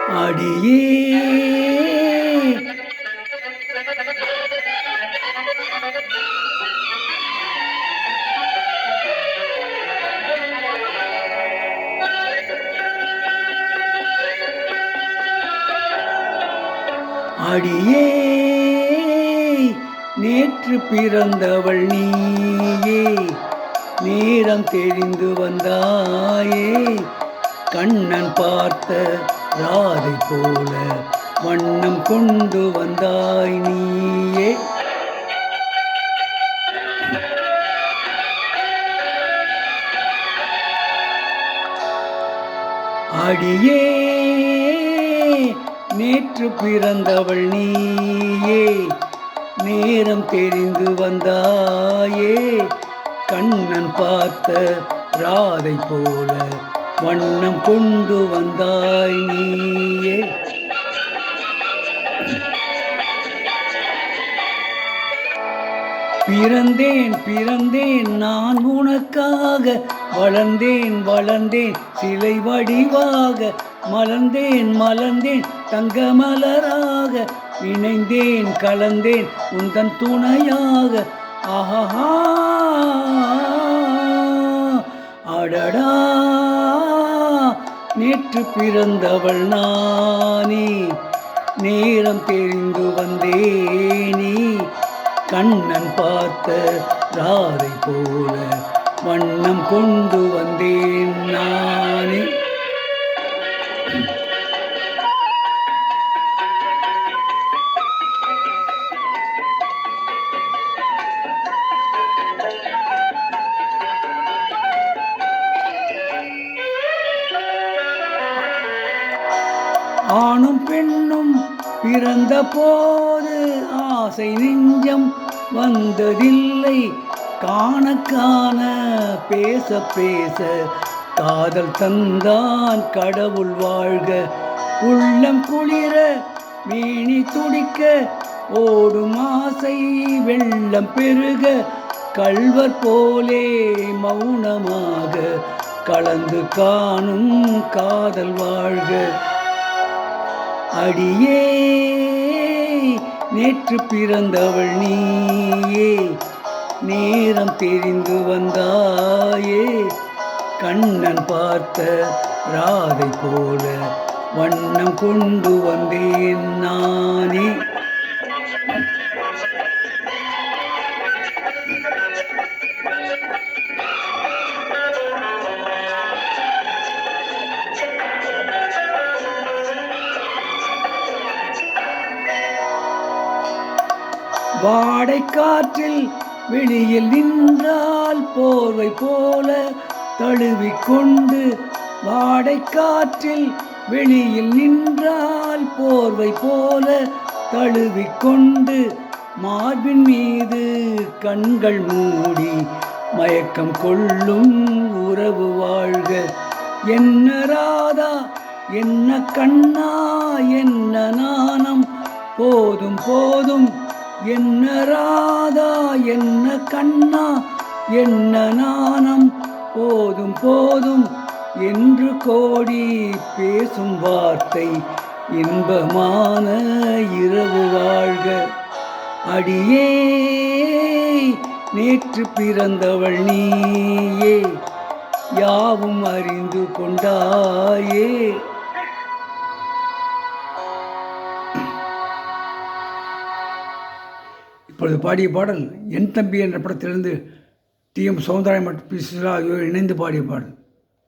அடியே அடியே நேற்று பிறந்தவள் நீயே, நேரம் தெரிந்து வந்தாயே, கண்ணன் பார்த்த ராதை போல வண்ணம் கொண்டு வந்தாய் நீயே. அடியே நேற்று பிறந்தவள் நீயே, நேரம் தெரிந்து வந்தாயே, கண்ணன் பார்த்த ராதை போல வண்ணம் கொண்டு வந்தாய் நீயே. பிறந்தேன் பிறந்தேன் நான் உனக்காக, வளர்ந்தேன் வளர்ந்தேன் சிலை வடிவாக, மலர்ந்தேன் மலர்ந்தேன் தங்க மலராக, இணைந்தேன் கலந்தேன் உந்தன் துணையாக. ஆஹா அடடா நேற்று பிறந்தவள் நானே, நேரம் தெரிந்து வந்தேனே, கண்ணன் பார்த்த ராதை போல வண்ணம் கொண்டு வந்தேன் நானே. ஆணும் பெண்ணும் பிறந்த போது ஆசை நெஞ்சம் வந்ததில்லை, காண காண பேச பேச காதல் தந்தான் கடவுள் வாழ்க. உள்ளம் குளிர மேனி துடிக்க ஓடும் ஆசை வெள்ளம் பெருக, கள்வர் போலே மௌனமாக கலந்து காணும் காதல் வாழ்க. அடியே நேற்று பிறந்தவள் நீயே, நேரம் தெரிந்து வந்தாயே, கண்ணன் பார்த்த ராதை போல வண்ணம் கொண்டு வந்தேன் நானே. வாடை காற்றில் வெளியில் நின்றால் போர்வை போல தழுவிக்கொண்டு, வாடை காற்றில் வெளியில் நின்றால் போர்வை போல தழுவிக்கொண்டு, மார்பின் மீது கண்கள் மூடி மயக்கம் கொள்ளும் உறவு வாழ்க. என்ன ராதா என்ன கண்ணா என்ன நாணம், போதும் போதும் என்ன ராதா என்ன கண்ணா என்ன நாணம், போதும் போதும் என்று கோடி பேசும் வார்த்தை இன்பமான இரவு வாழ்க. அடியே நேற்று பிறந்தவள் நீயே, யாவும் அறிந்து கொண்டாயே. இப்பொழுது பாடிய பாடல் என் தம்பி என்ற படத்திலிருந்து டி.எம். சௌந்தரராயன் மற்றும் பி. சுசீலா ஆகியோர் இணைந்து பாடிய பாடல்.